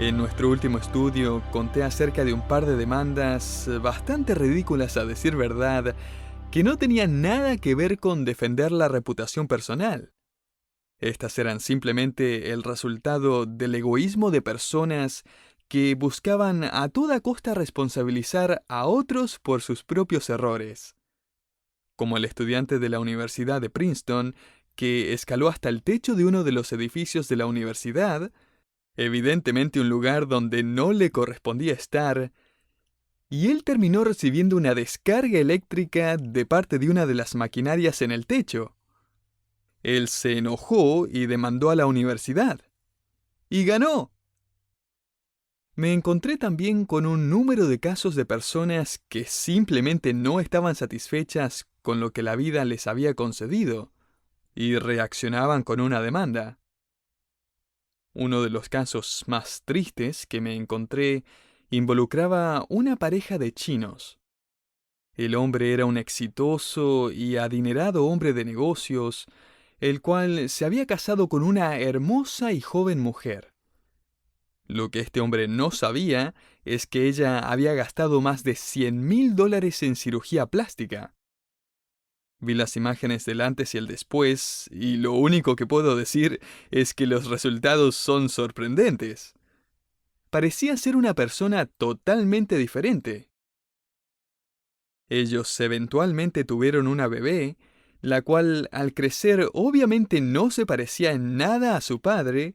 En nuestro último estudio conté acerca de un par de demandas bastante ridículas a decir verdad, que no tenían nada que ver con defender la reputación personal. Estas eran simplemente el resultado del egoísmo de personas que buscaban a toda costa responsabilizar a otros por sus propios errores. Como el estudiante de la Universidad de Princeton, que escaló hasta el techo de uno de los edificios de la universidad, evidentemente un lugar donde no le correspondía estar, y él terminó recibiendo una descarga eléctrica de parte de una de las maquinarias en el techo. Él se enojó y demandó a la universidad. ¡Y ganó! Me encontré también con un número de casos de personas que simplemente no estaban satisfechas con lo que la vida les había concedido y reaccionaban con una demanda. Uno de los casos más tristes que me encontré involucraba una pareja de chinos. El hombre era un exitoso y adinerado hombre de negocios, el cual se había casado con una hermosa y joven mujer. Lo que este hombre no sabía es que ella había gastado más de $100,000 en cirugía plástica. Vi las imágenes del antes y el después, y lo único que puedo decir es que los resultados son sorprendentes. Parecía ser una persona totalmente diferente. Ellos eventualmente tuvieron una bebé, la cual al crecer obviamente no se parecía en nada a su padre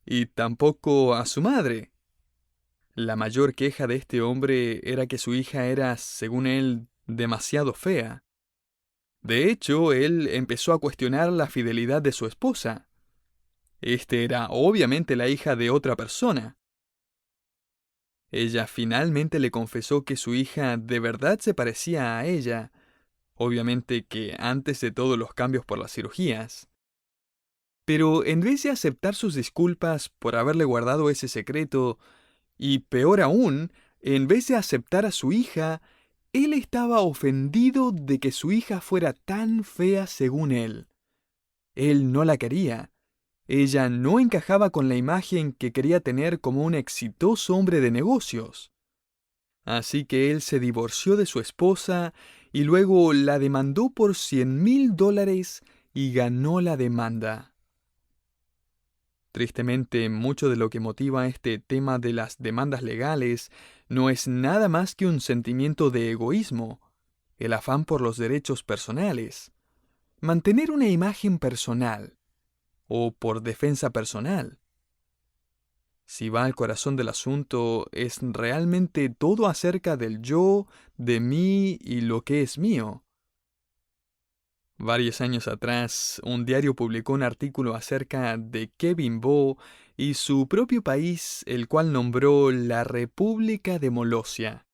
y tampoco a su madre. La mayor queja de este hombre era que su hija era, según él, demasiado fea. De hecho, él empezó a cuestionar la fidelidad de su esposa. Este era obviamente la hija de otra persona. Ella finalmente le confesó que su hija de verdad se parecía a ella, obviamente que antes de todos los cambios por las cirugías. Pero en vez de aceptar sus disculpas por haberle guardado ese secreto, y peor aún, en vez de aceptar a su hija, él estaba ofendido de que su hija fuera tan fea según él. Él no la quería. Ella no encajaba con la imagen que quería tener como un exitoso hombre de negocios. Así que él se divorció de su esposa y luego la demandó por $100,000 y ganó la demanda. Tristemente, mucho de lo que motiva este tema de las demandas legales no es nada más que un sentimiento de egoísmo, el afán por los derechos personales, mantener una imagen personal o por defensa personal. Si va al corazón del asunto, es realmente todo acerca del yo, de mí y lo que es mío. Varios años atrás, un diario publicó un artículo acerca de Kevin Bowe y su propio país, el cual nombró la República de Molosia.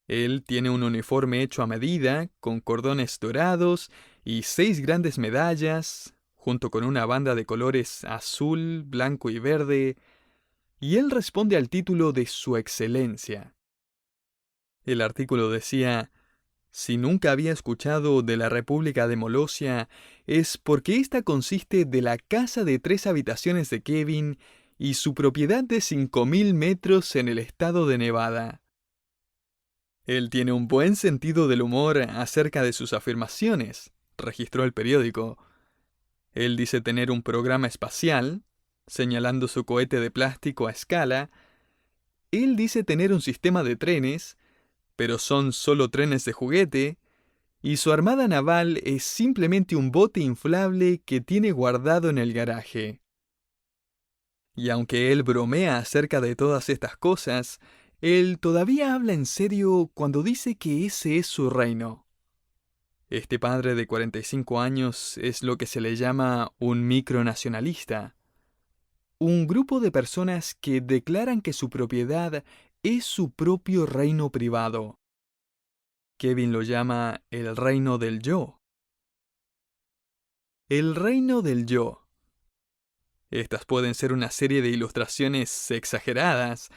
Él tiene un uniforme hecho a medida, con cordones dorados y 6 grandes medallas, junto con una banda de colores azul, blanco y verde, y él responde al título de Su Excelencia. El artículo decía: si nunca había escuchado de la República de Molosia, es porque esta consiste de la casa de 3 habitaciones de Kevin y su propiedad de 5,000 metros en el estado de Nevada. Él tiene un buen sentido del humor acerca de sus afirmaciones, registró el periódico. Él dice tener un programa espacial, señalando su cohete de plástico a escala. Él dice tener un sistema de trenes, pero son solo trenes de juguete, y su armada naval es simplemente un bote inflable que tiene guardado en el garaje. Y aunque él bromea acerca de todas estas cosas, él todavía habla en serio cuando dice que ese es su reino. Este padre de 45 años es lo que se le llama un micronacionalista. Un grupo de personas que declaran que su propiedad es su propio reino privado. Kevin lo llama el reino del yo. El reino del yo. Estas pueden ser una serie de ilustraciones exageradas,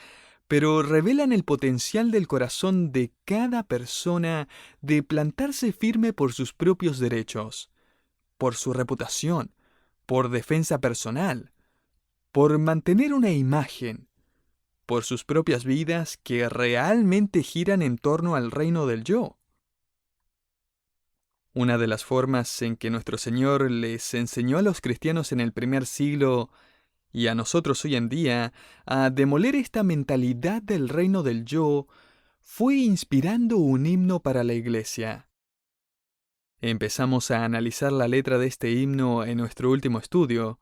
pero revelan el potencial del corazón de cada persona de plantarse firme por sus propios derechos, por su reputación, por defensa personal, por mantener una imagen, por sus propias vidas que realmente giran en torno al reino del yo. Una de las formas en que nuestro Señor les enseñó a los cristianos en el primer siglo y a nosotros hoy en día a demoler esta mentalidad del reino del yo fue inspirando un himno para la iglesia. Empezamos a analizar la letra de este himno en nuestro último estudio.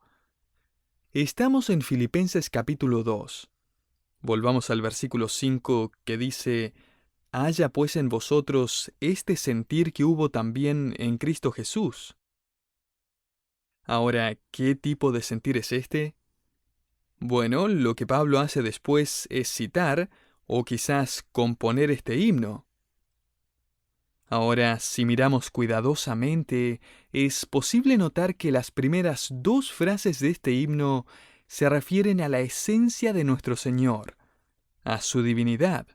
Estamos en Filipenses capítulo 2. Volvamos al versículo 5 que dice: «Haya pues en vosotros este sentir que hubo también en Cristo Jesús». Ahora, ¿qué tipo de sentir es este? Bueno, lo que Pablo hace después es citar, o quizás componer este himno. Ahora, si miramos cuidadosamente, es posible notar que las primeras dos frases de este himno se refieren a la esencia de nuestro Señor, a su divinidad.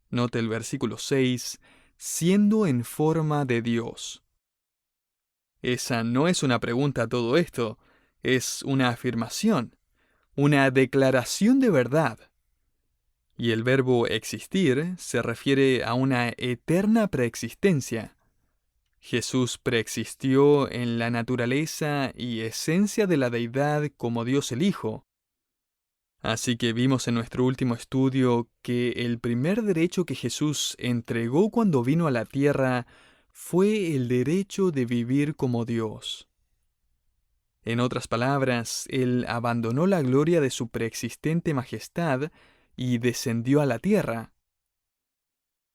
Note el versículo 6, siendo en forma de Dios. Esa no es una pregunta a todo esto, es una afirmación, una declaración de verdad. Y el verbo existir se refiere a una eterna preexistencia. Jesús preexistió en la naturaleza y esencia de la deidad como Dios el Hijo. Así que vimos en nuestro último estudio que el primer derecho que Jesús entregó cuando vino a la tierra fue el derecho de vivir como Dios. En otras palabras, Él abandonó la gloria de su preexistente majestad y descendió a la tierra.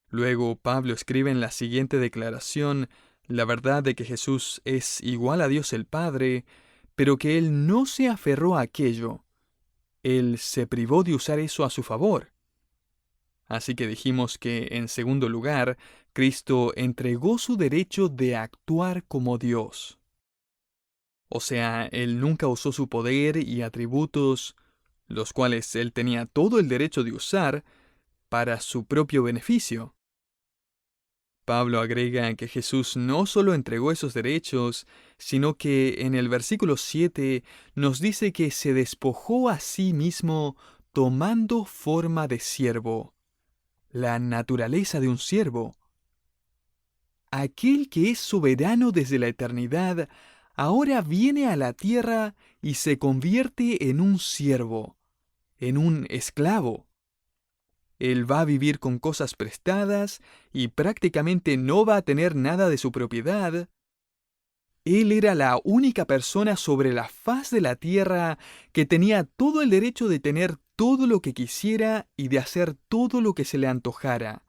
Luego Pablo escribe en la siguiente declaración la verdad de que Jesús es igual a Dios el Padre, pero que Él no se aferró a aquello. Él se privó de usar eso a su favor. Así que dijimos que, en segundo lugar, Cristo entregó su derecho de actuar como Dios. O sea, Él nunca usó su poder y atributos, los cuales Él tenía todo el derecho de usar, para su propio beneficio. Pablo agrega que Jesús no solo entregó esos derechos, sino que en el versículo 7 nos dice que se despojó a sí mismo tomando forma de siervo, la naturaleza de un siervo. Aquel que es soberano desde la eternidad, ahora viene a la tierra y se convierte en un siervo, en un esclavo. Él va a vivir con cosas prestadas y prácticamente no va a tener nada de su propiedad. Él era la única persona sobre la faz de la tierra que tenía todo el derecho de tener todo lo que quisiera y de hacer todo lo que se le antojara.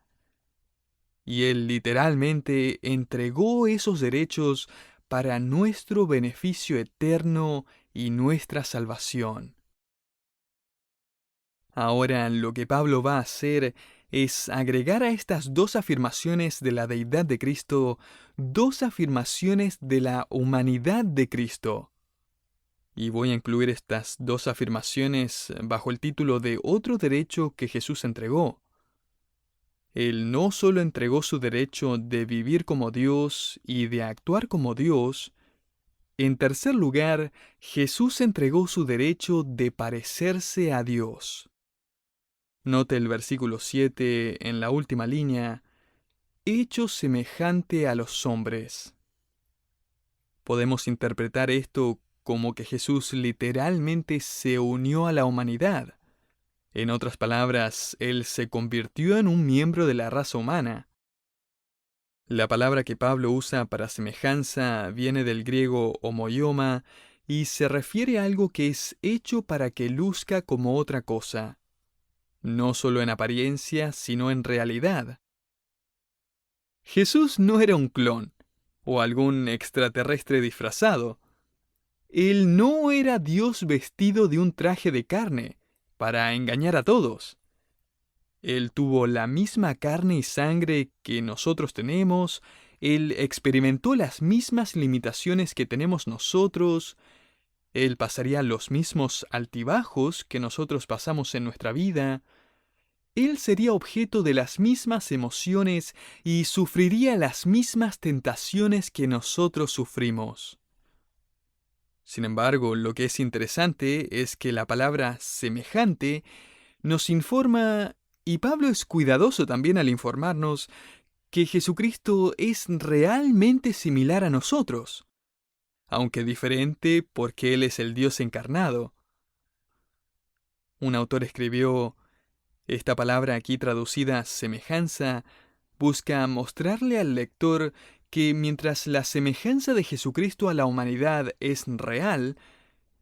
Y Él literalmente entregó esos derechos para nuestro beneficio eterno y nuestra salvación. Ahora lo que Pablo va a hacer es agregar a estas dos afirmaciones de la deidad de Cristo, dos afirmaciones de la humanidad de Cristo. Y voy a incluir estas dos afirmaciones bajo el título de otro derecho que Jesús entregó. Él no solo entregó su derecho de vivir como Dios y de actuar como Dios, en tercer lugar, Jesús entregó su derecho de parecerse a Dios. Note el versículo 7 en la última línea, hecho semejante a los hombres. Podemos interpretar esto como que Jesús literalmente se unió a la humanidad. En otras palabras, Él se convirtió en un miembro de la raza humana. La palabra que Pablo usa para semejanza viene del griego homoioma y se refiere a algo que es hecho para que luzca como otra cosa. No solo en apariencia, sino en realidad. Jesús no era un clon, o algún extraterrestre disfrazado. Él no era Dios vestido de un traje de carne, para engañar a todos. Él tuvo la misma carne y sangre que nosotros tenemos, Él experimentó las mismas limitaciones que tenemos nosotros, Él pasaría los mismos altibajos que nosotros pasamos en nuestra vida, Él sería objeto de las mismas emociones y sufriría las mismas tentaciones que nosotros sufrimos. Sin embargo, lo que es interesante es que la palabra semejante nos informa, y Pablo es cuidadoso también al informarnos, que Jesucristo es realmente similar a nosotros, aunque diferente porque Él es el Dios encarnado. Un autor escribió, esta palabra aquí traducida semejanza busca mostrarle al lector que mientras la semejanza de Jesucristo a la humanidad es real,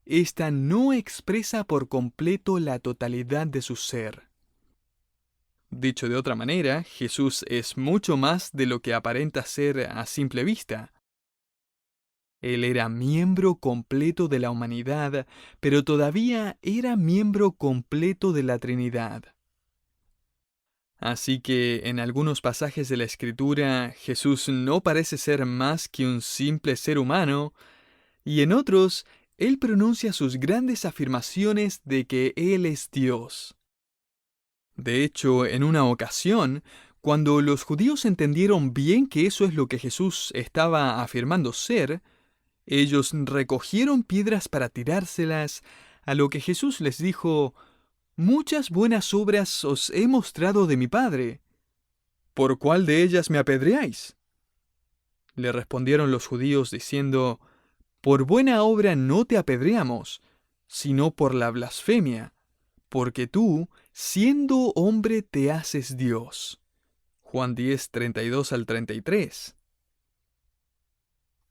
ésta no expresa por completo la totalidad de su ser. Dicho de otra manera, Jesús es mucho más de lo que aparenta ser a simple vista. Él era miembro completo de la humanidad, pero todavía era miembro completo de la Trinidad. Así que en algunos pasajes de la Escritura, Jesús no parece ser más que un simple ser humano, y en otros, Él pronuncia sus grandes afirmaciones de que Él es Dios. De hecho, en una ocasión, cuando los judíos entendieron bien que eso es lo que Jesús estaba afirmando ser, ellos recogieron piedras para tirárselas, a lo que Jesús les dijo, «Muchas buenas obras os he mostrado de mi Padre. ¿Por cuál de ellas me apedreáis?». Le respondieron los judíos diciendo, «Por buena obra no te apedreamos, sino por la blasfemia, porque tú, siendo hombre, te haces Dios». Juan 10, 32 al 33.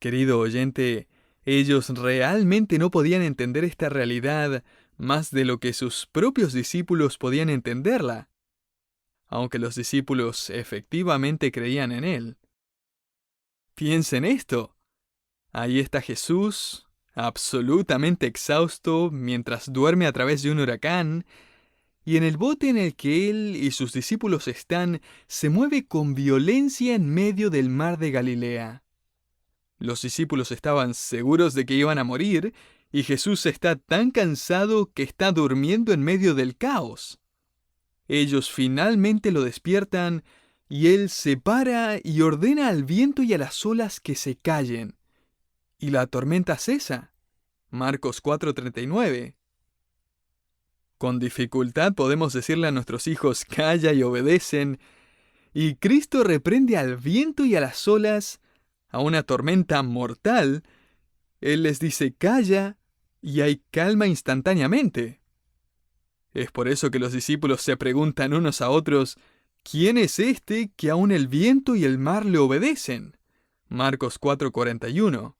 Querido oyente, ellos realmente no podían entender esta realidad más de lo que sus propios discípulos podían entenderla, aunque los discípulos efectivamente creían en Él. Piensen esto. Ahí está Jesús, absolutamente exhausto, mientras duerme a través de un huracán, y en el bote en el que Él y sus discípulos están, se mueve con violencia en medio del mar de Galilea. Los discípulos estaban seguros de que iban a morir, y Jesús está tan cansado que está durmiendo en medio del caos. Ellos finalmente lo despiertan, y Él se para y ordena al viento y a las olas que se callen. Y la tormenta cesa. Marcos 4:39. Con dificultad podemos decirle a nuestros hijos calla y obedecen, y Cristo reprende al viento y a las olas, a una tormenta mortal. Él les dice calla y hay calma instantáneamente. Es por eso que los discípulos se preguntan unos a otros, ¿quién es este que aun el viento y el mar le obedecen? Marcos 4:41.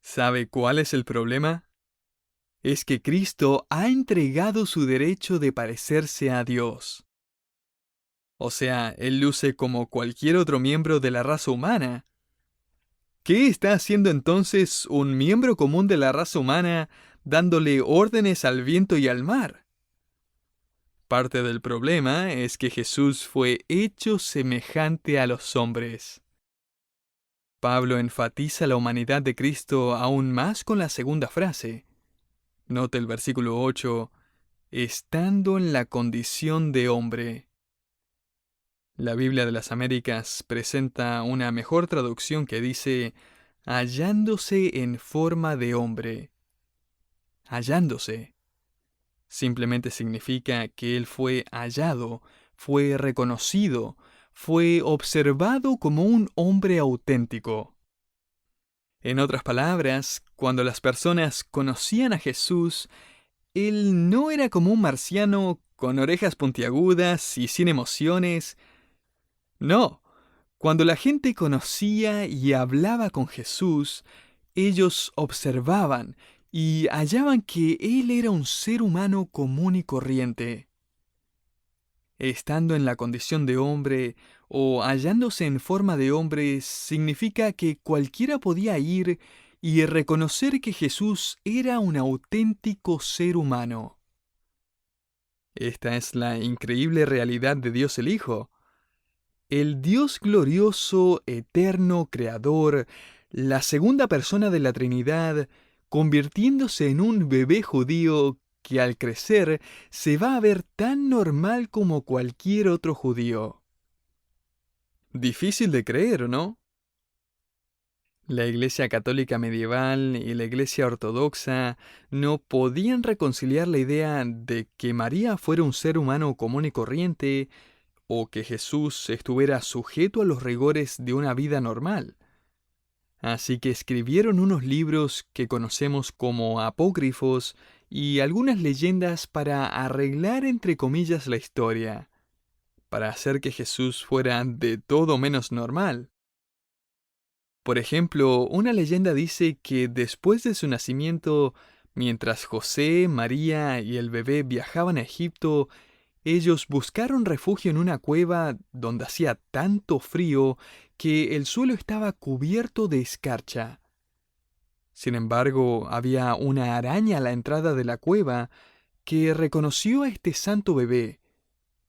¿Sabe cuál es el problema? Es que Cristo ha entregado su derecho de parecerse a Dios. O sea, Él luce como cualquier otro miembro de la raza humana. ¿Qué está haciendo entonces un miembro común de la raza humana dándole órdenes al viento y al mar? Parte del problema es que Jesús fue hecho semejante a los hombres. Pablo enfatiza la humanidad de Cristo aún más con la segunda frase. Note el versículo 8, estando en la condición de hombre. La Biblia de las Américas presenta una mejor traducción que dice, hallándose en forma de hombre. Hallándose. Simplemente significa que él fue hallado, fue reconocido, fue observado como un hombre auténtico. En otras palabras, cuando las personas conocían a Jesús, él no era como un marciano con orejas puntiagudas y sin emociones. No, cuando la gente conocía y hablaba con Jesús, ellos observaban y hallaban que Él era un ser humano común y corriente. Estando en la condición de hombre o hallándose en forma de hombre significa que cualquiera podía ir y reconocer que Jesús era un auténtico ser humano. Esta es la increíble realidad de Dios el Hijo. El Dios glorioso, eterno, creador, la segunda persona de la Trinidad, convirtiéndose en un bebé judío que al crecer se va a ver tan normal como cualquier otro judío. Difícil de creer, ¿no? La Iglesia Católica medieval y la Iglesia Ortodoxa no podían reconciliar la idea de que María fuera un ser humano común y corriente o que Jesús estuviera sujeto a los rigores de una vida normal. Así que escribieron unos libros que conocemos como apócrifos y algunas leyendas para arreglar entre comillas la historia, para hacer que Jesús fuera de todo menos normal. Por ejemplo, una leyenda dice que después de su nacimiento, mientras José, María y el bebé viajaban a Egipto, ellos buscaron refugio en una cueva donde hacía tanto frío que el suelo estaba cubierto de escarcha. Sin embargo, había una araña a la entrada de la cueva que reconoció a este santo bebé,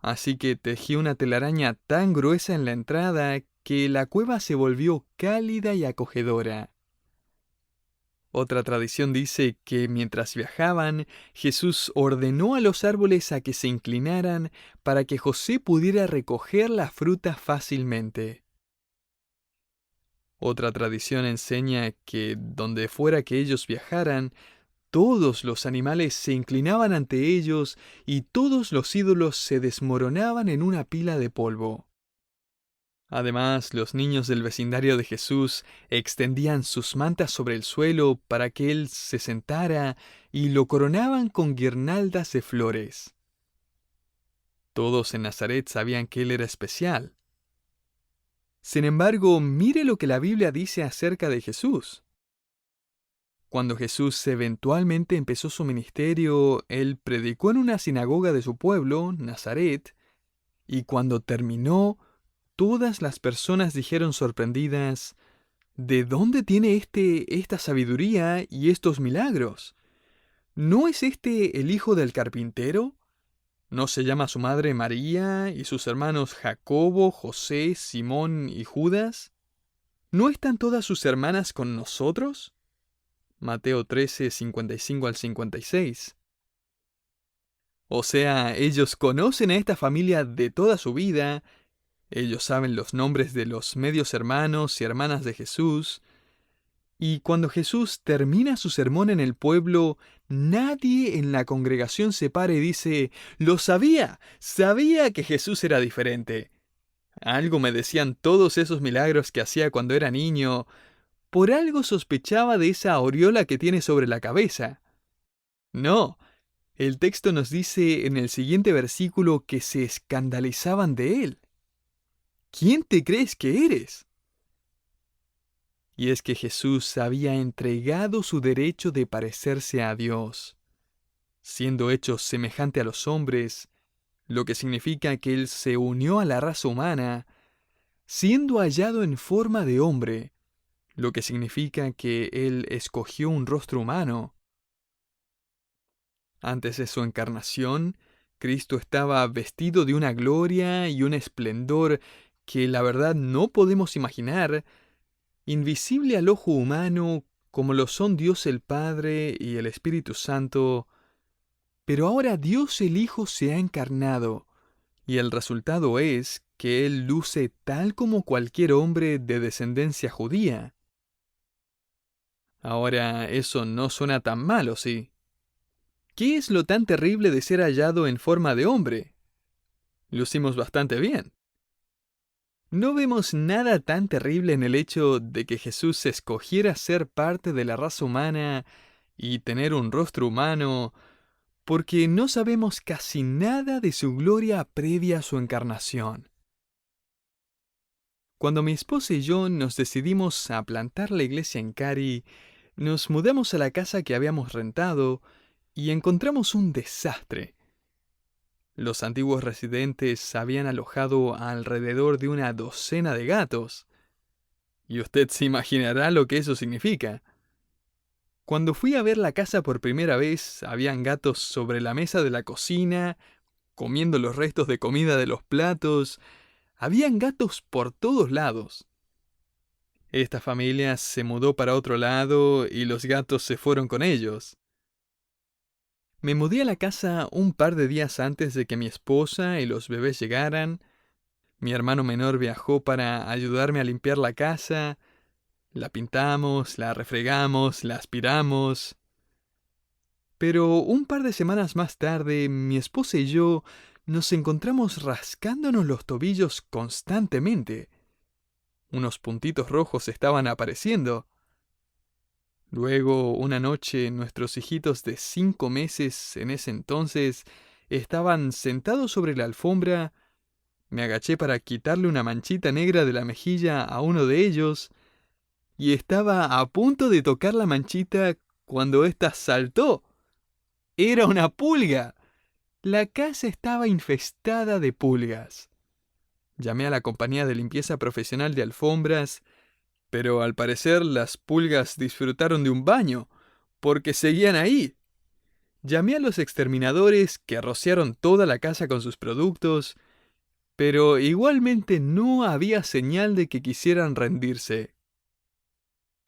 así que tejió una telaraña tan gruesa en la entrada que la cueva se volvió cálida y acogedora. Otra tradición dice que mientras viajaban, Jesús ordenó a los árboles a que se inclinaran para que José pudiera recoger la fruta fácilmente. Otra tradición enseña que donde fuera que ellos viajaran, todos los animales se inclinaban ante ellos y todos los ídolos se desmoronaban en una pila de polvo. Además, los niños del vecindario de Jesús extendían sus mantas sobre el suelo para que él se sentara y lo coronaban con guirnaldas de flores. Todos en Nazaret sabían que él era especial. Sin embargo, mire lo que la Biblia dice acerca de Jesús. Cuando Jesús eventualmente empezó su ministerio, él predicó en una sinagoga de su pueblo, Nazaret, y cuando terminó, todas las personas dijeron sorprendidas: ¿de dónde tiene esta sabiduría y estos milagros? ¿No es este el hijo del carpintero? ¿No se llama su madre María y sus hermanos Jacobo, José, Simón y Judas? ¿No están todas sus hermanas con nosotros? Mateo 13, 55 al 56. O sea, ellos conocen a esta familia de toda su vida. Ellos saben los nombres de los medios hermanos y hermanas de Jesús. Y cuando Jesús termina su sermón en el pueblo, nadie en la congregación se para y dice: «Lo sabía, sabía que Jesús era diferente. Algo me decían todos esos milagros que hacía cuando era niño. Por algo sospechaba de esa aureola que tiene sobre la cabeza». No, el texto nos dice en el siguiente versículo que se escandalizaban de él. ¿Quién te crees que eres? Y es que Jesús había entregado su derecho de parecerse a Dios, siendo hecho semejante a los hombres, lo que significa que Él se unió a la raza humana, siendo hallado en forma de hombre, lo que significa que Él escogió un rostro humano. Antes de su encarnación, Cristo estaba vestido de una gloria y un esplendor que la verdad no podemos imaginar, invisible al ojo humano como lo son Dios el Padre y el Espíritu Santo, pero ahora Dios el Hijo se ha encarnado, y el resultado es que Él luce tal como cualquier hombre de descendencia judía. Ahora, eso no suena tan malo, ¿sí? ¿Qué es lo tan terrible de ser hallado en forma de hombre? Lucimos bastante bien. No vemos nada tan terrible en el hecho de que Jesús escogiera ser parte de la raza humana y tener un rostro humano, porque no sabemos casi nada de su gloria previa a su encarnación. Cuando mi esposa y yo nos decidimos a plantar la iglesia en Cary, nos mudamos a la casa que habíamos rentado y encontramos un desastre. Los antiguos residentes habían alojado a alrededor de una docena de gatos. Y usted se imaginará lo que eso significa. Cuando fui a ver la casa por primera vez, habían gatos sobre la mesa de la cocina, comiendo los restos de comida de los platos. Habían gatos por todos lados. Esta familia se mudó para otro lado y los gatos se fueron con ellos. Me mudé a la casa un par de días antes de que mi esposa y los bebés llegaran. Mi hermano menor viajó para ayudarme a limpiar la casa. La pintamos, la refregamos, la aspiramos. Pero un par de semanas más tarde, mi esposa y yo nos encontramos rascándonos los tobillos constantemente. Unos puntitos rojos estaban apareciendo. Luego, una noche, nuestros hijitos de 5 meses en ese entonces estaban sentados sobre la alfombra. Me agaché para quitarle una manchita negra de la mejilla a uno de ellos y estaba a punto de tocar la manchita cuando ésta saltó. ¡Era una pulga! La casa estaba infestada de pulgas. Llamé a la compañía de limpieza profesional de alfombras, pero al parecer las pulgas disfrutaron de un baño, porque seguían ahí. Llamé a los exterminadores que rociaron toda la casa con sus productos, pero igualmente no había señal de que quisieran rendirse.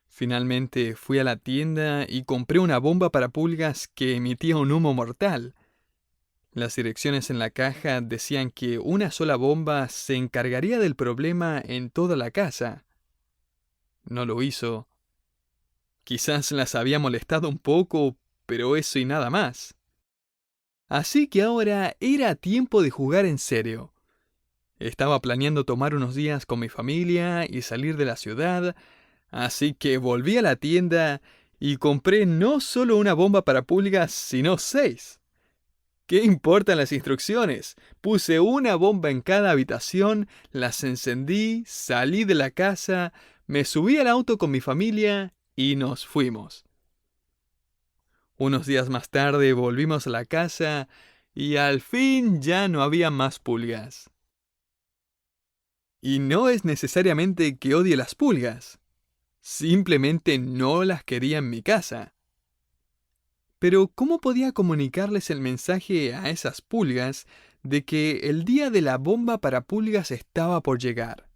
Finalmente fui a la tienda y compré una bomba para pulgas que emitía un humo mortal. Las direcciones en la caja decían que una sola bomba se encargaría del problema en toda la casa. No lo hizo. Quizás las había molestado un poco, pero eso y nada más. Así que ahora era tiempo de jugar en serio. Estaba planeando tomar unos días con mi familia y salir de la ciudad, así que volví a la tienda y compré no solo una bomba para pulgas, sino 6. ¿Qué importan las instrucciones? Puse una bomba en cada habitación, las encendí, salí de la casa, me subí al auto con mi familia y nos fuimos. Unos días más tarde volvimos a la casa y al fin ya no había más pulgas. Y no es necesariamente que odie las pulgas. Simplemente no las quería en mi casa. Pero ¿cómo podía comunicarles el mensaje a esas pulgas de que el día de la bomba para pulgas estaba por llegar?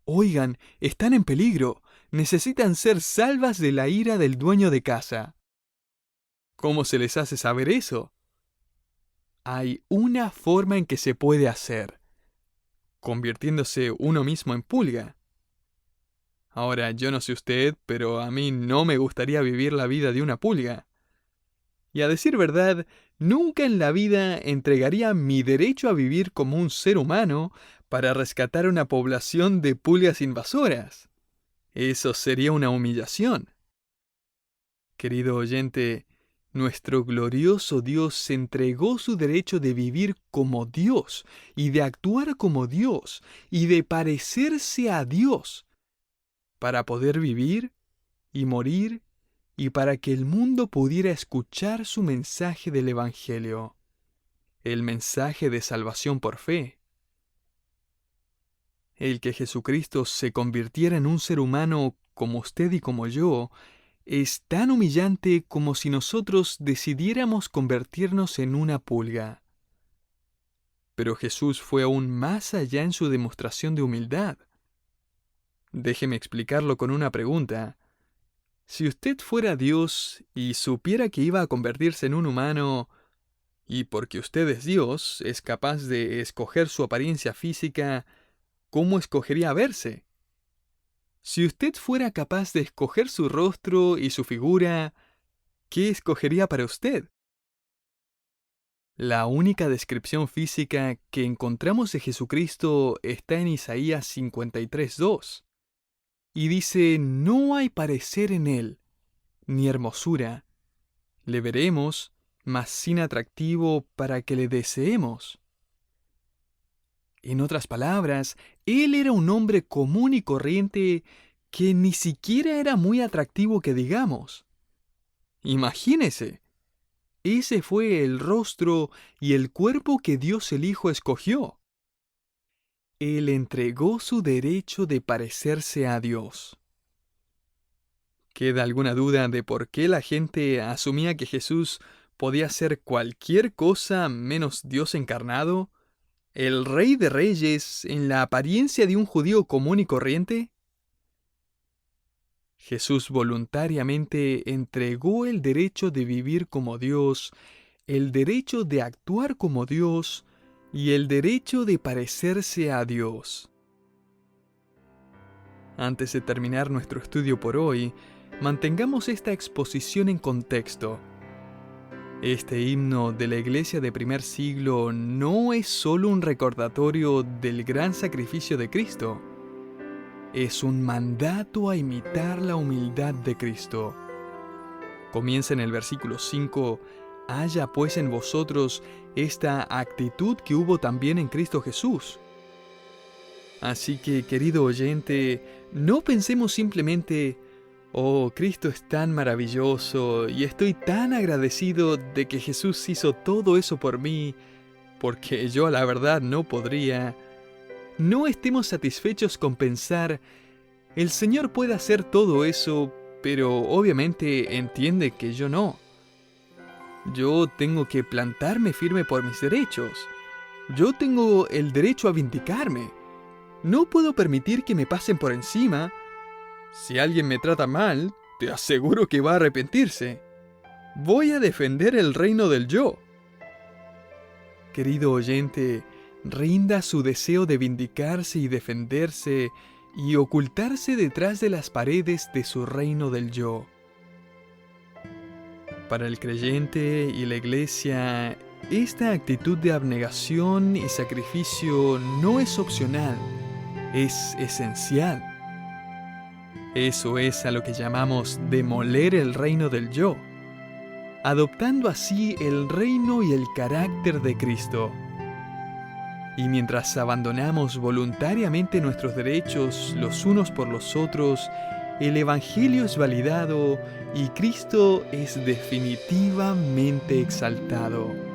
Oigan, están en peligro. Necesitan ser salvas de la ira del dueño de casa. ¿Cómo se les hace saber eso? Hay una forma en que se puede hacer, convirtiéndose uno mismo en pulga. Ahora, yo no sé usted, pero a mí no me gustaría vivir la vida de una pulga. Y a decir verdad, nunca en la vida entregaría mi derecho a vivir como un ser humano para rescatar una población de pulgas invasoras. Eso sería una humillación. Querido oyente, nuestro glorioso Dios se entregó su derecho de vivir como Dios, y de actuar como Dios, y de parecerse a Dios, para poder vivir y morir, y para que el mundo pudiera escuchar su mensaje del Evangelio, el mensaje de salvación por fe. El que Jesucristo se convirtiera en un ser humano como usted y como yo, es tan humillante como si nosotros decidiéramos convertirnos en una pulga. Pero Jesús fue aún más allá en su demostración de humildad. Déjeme explicarlo con una pregunta. Si usted fuera Dios y supiera que iba a convertirse en un humano, y porque usted es Dios, es capaz de escoger su apariencia física, ¿cómo escogería verse? Si usted fuera capaz de escoger su rostro y su figura, ¿qué escogería para usted? La única descripción física que encontramos de Jesucristo está en Isaías 53:2, y dice: no hay parecer en él, ni hermosura. Le veremos, mas sin atractivo para que le deseemos. En otras palabras, él era un hombre común y corriente que ni siquiera era muy atractivo que digamos. Imagínese, ese fue el rostro y el cuerpo que Dios el Hijo escogió. Él entregó su derecho de parecerse a Dios. ¿Queda alguna duda de por qué la gente asumía que Jesús podía ser cualquier cosa menos Dios encarnado? ¿El Rey de Reyes en la apariencia de un judío común y corriente? Jesús voluntariamente entregó el derecho de vivir como Dios, el derecho de actuar como Dios y el derecho de parecerse a Dios. Antes de terminar nuestro estudio por hoy, mantengamos esta exposición en contexto. Este himno de la iglesia de primer siglo no es solo un recordatorio del gran sacrificio de Cristo, es un mandato a imitar la humildad de Cristo. Comienza en el versículo 5, haya pues en vosotros esta actitud que hubo también en Cristo Jesús. Así que, querido oyente, no pensemos simplemente, oh, Cristo es tan maravilloso y estoy tan agradecido de que Jesús hizo todo eso por mí, porque yo la verdad no podría. No estemos satisfechos con pensar, el Señor puede hacer todo eso, pero obviamente entiende que yo no. Yo tengo que plantarme firme por mis derechos. Yo tengo el derecho a vindicarme. No puedo permitir que me pasen por encima. Si alguien me trata mal, te aseguro que va a arrepentirse. Voy a defender el reino del yo. Querido oyente, rinda su deseo de vindicarse y defenderse y ocultarse detrás de las paredes de su reino del yo. Para el creyente y la iglesia, esta actitud de abnegación y sacrificio no es opcional, es esencial. Eso es a lo que llamamos demoler el reino del yo, adoptando así el reino y el carácter de Cristo. Y mientras abandonamos voluntariamente nuestros derechos los unos por los otros, el Evangelio es validado y Cristo es definitivamente exaltado.